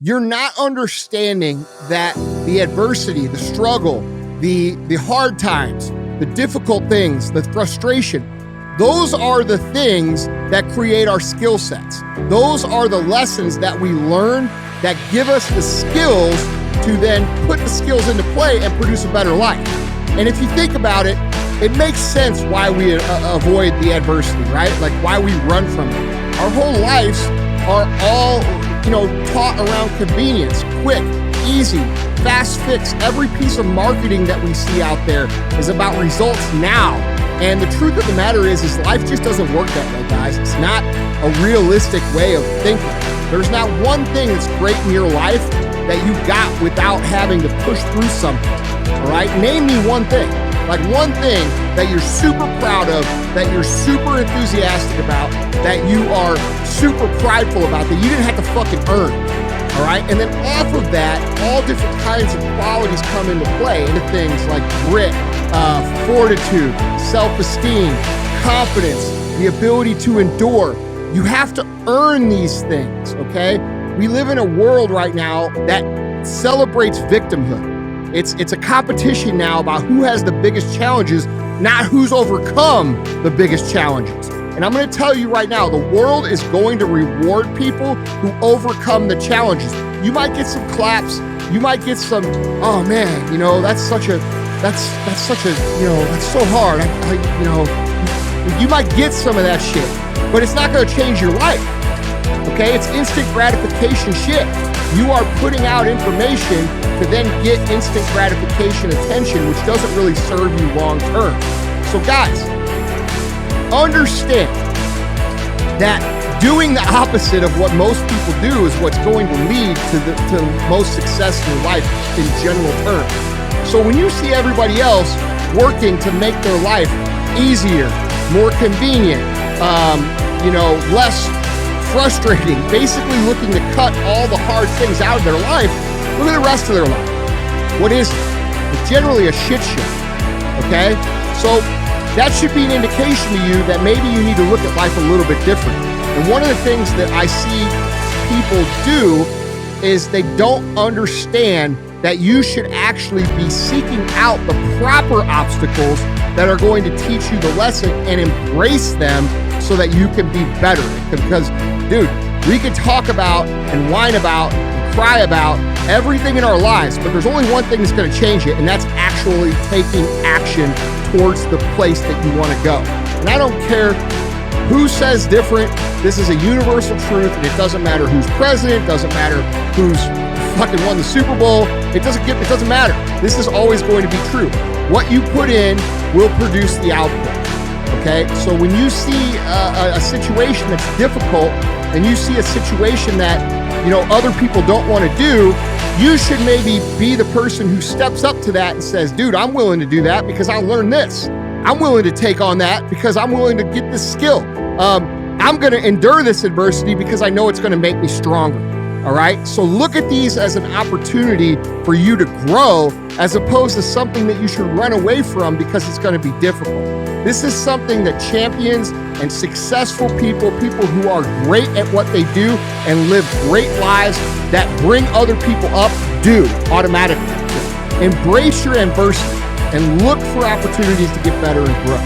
you're not understanding that the adversity, the struggle, the hard times, the difficult things, the frustration, those are the things that create our skill sets. Those are the lessons that we learn that give us the skills to then put the skills into play and produce a better life. And if you think about it, it makes sense why we avoid the adversity, right? Like why we run from it. Our whole lives are all, taught around convenience, quick, easy, fast fix. Every piece of marketing that we see out there is about results now. And the truth of the matter is life just doesn't work that way, guys. It's not a realistic way of thinking. There's not one thing that's great in your life that you got without having to push through something, all right? Name me one thing. Like one thing that you're super proud of, that you're super enthusiastic about, that you are super prideful about, that you didn't have to fucking earn, all right? And then off of that, all different kinds of qualities come into play, into things like grit, fortitude, self-esteem, confidence, the ability to endure. You have to earn these things, okay? We live in a world right now that celebrates victimhood. It's a competition now about who has the biggest challenges, not who's overcome the biggest challenges. And I'm going to tell you right now, the world is going to reward people who overcome the challenges. You might get some claps. You might get some, oh man, that's so hard. You might get some of that shit, but it's not going to change your life. Okay, it's instant gratification shit. You are putting out information to then get instant gratification attention, which doesn't really serve you long term. So guys, understand that doing the opposite of what most people do is what's going to lead to most success in your life in general terms. So when you see everybody else working to make their life easier, more convenient, less frustrating, basically looking to cut all the hard things out of their life, look at the rest of their life. What is it? It's generally a shit show, okay? So that should be an indication to you that maybe you need to look at life a little bit different. And one of the things that I see people do is they don't understand that you should actually be seeking out the proper obstacles that are going to teach you the lesson and embrace them so that you can be better. Because, dude, we can talk about and whine about and cry about everything in our lives, but there's only one thing that's going to change it, and that's actually taking action towards the place that you want to go. And I don't care who says different. This is a universal truth, and it doesn't matter who's president, doesn't matter who's fucking won the Super Bowl. It doesn't matter. This is always going to be true. What you put in will produce the output. Okay, so when you see a situation that's difficult, and you see a situation that other people don't want to do, you should maybe be the person who steps up to that and says, "Dude, I'm willing to do that because I learned this. I'm willing to take on that because I'm willing to get this skill. I'm going to endure this adversity because I know it's going to make me stronger." All right. So look at these as an opportunity for you to grow, as opposed to something that you should run away from because it's going to be difficult. This is something that champions and successful people who are great at what they do and live great lives that bring other people up, do automatically. Embrace your adversity and look for opportunities to get better and grow.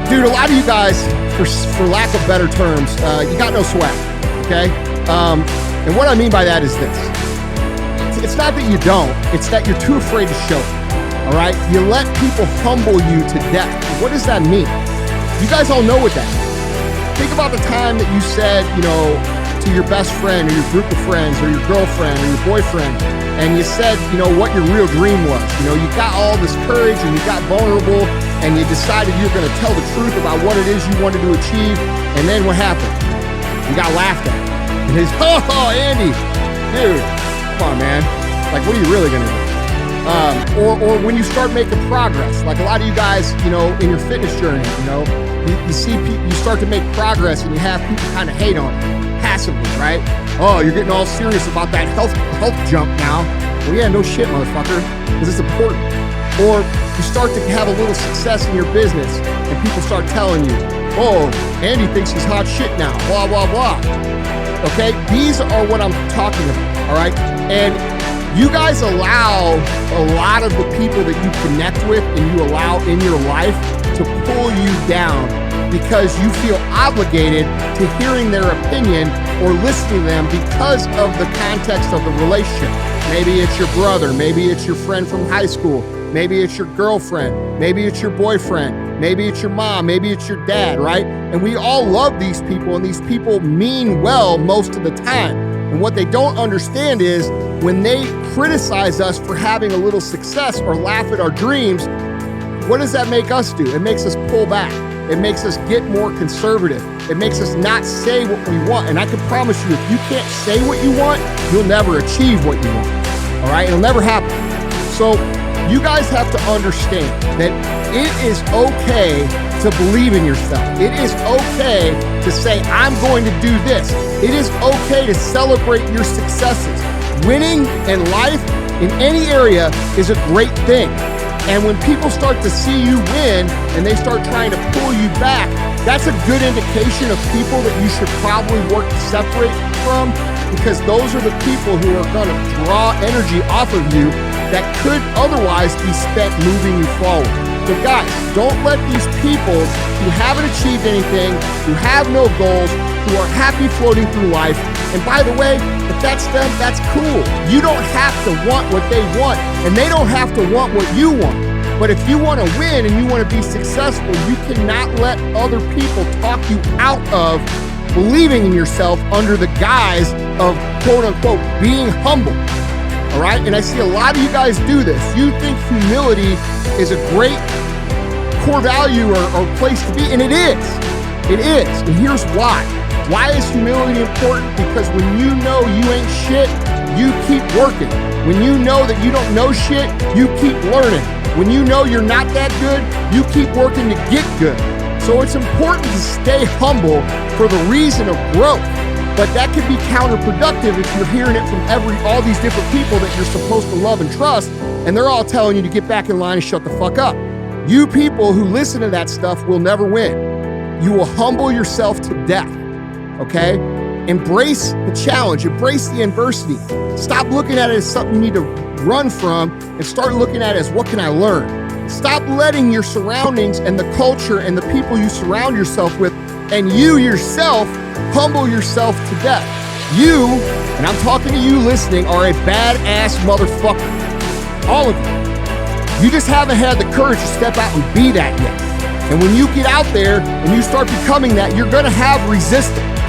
Dude, a lot of you guys, for lack of better terms, you got no swag, okay? And what I mean by that is this. It's not that you don't, it's that you're too afraid to show it. All right, you let people humble you to death. What does that mean? You guys all know what that means. Think about the time that you said, to your best friend or your group of friends or your girlfriend or your boyfriend, and you said, what your real dream was. You got all this courage and you got vulnerable and you decided you're going to tell the truth about what it is you wanted to achieve. And then what happened? You got laughed at. And he's, oh, Andy, dude, come on, man. Like, what are you really going to do? Or when you start making progress, like a lot of you guys, in your fitness journey, you see people, you start to make progress and you have people kind of hate on it passively, right? Oh, you're getting all serious about that health jump now. Well, yeah, no shit, motherfucker, because it's important. Or you start to have a little success in your business and people start telling you, oh, Andy thinks he's hot shit now, blah, blah, blah. Okay, these are what I'm talking about, all right? And you guys allow a lot of the people that you connect with and you allow in your life to pull you down because you feel obligated to hearing their opinion or listening to them because of the context of the relationship. Maybe it's your brother, maybe it's your friend from high school, maybe it's your girlfriend, maybe it's your boyfriend, maybe it's your mom, maybe it's your dad, right? And we all love these people, and these people mean well most of the time. And what they don't understand is when they criticize us for having a little success or laugh at our dreams, what does that make us do? It makes us pull back. It makes us get more conservative. It makes us not say what we want. And I can promise you, if you can't say what you want, you'll never achieve what you want. All right? It'll never happen. So you guys have to understand that it is okay to believe in yourself. It is okay to say, I'm going to do this. It is okay to celebrate your successes. Winning in life, in any area, is a great thing. And when people start to see you win and they start trying to pull you back, that's a good indication of people that you should probably work to separate from, because those are the people who are going to draw energy off of you that could otherwise be spent moving you forward. So guys, don't let these people who haven't achieved anything, who have no goals, who are happy floating through life, and by the way, if that's them, that's cool. You don't have to want what they want, and they don't have to want what you want. But if you want to win and you want to be successful, you cannot let other people talk you out of believing in yourself under the guise of quote unquote being humble. All right? And I see a lot of you guys do this. You think humility is a great core value or place to be, and it is. It is. And here's why. Why is humility important? Because when you know you ain't shit, you keep working. When you know that you don't know shit, you keep learning. When you know you're not that good, you keep working to get good. So it's important to stay humble for the reason of growth. But that can be counterproductive if you're hearing it from all these different people that you're supposed to love and trust, and they're all telling you to get back in line and shut the fuck up. You people who listen to that stuff will never win. You will humble yourself to death, okay? Embrace the challenge, embrace the adversity. Stop looking at it as something you need to run from and start looking at it as what can I learn? Stop letting your surroundings and the culture and the people you surround yourself with and you yourself humble yourself to death. You, and I'm talking to you listening, are a badass motherfucker. All of you. You just haven't had the courage to step out and be that yet. And when you get out there and you start becoming that, you're gonna have resistance.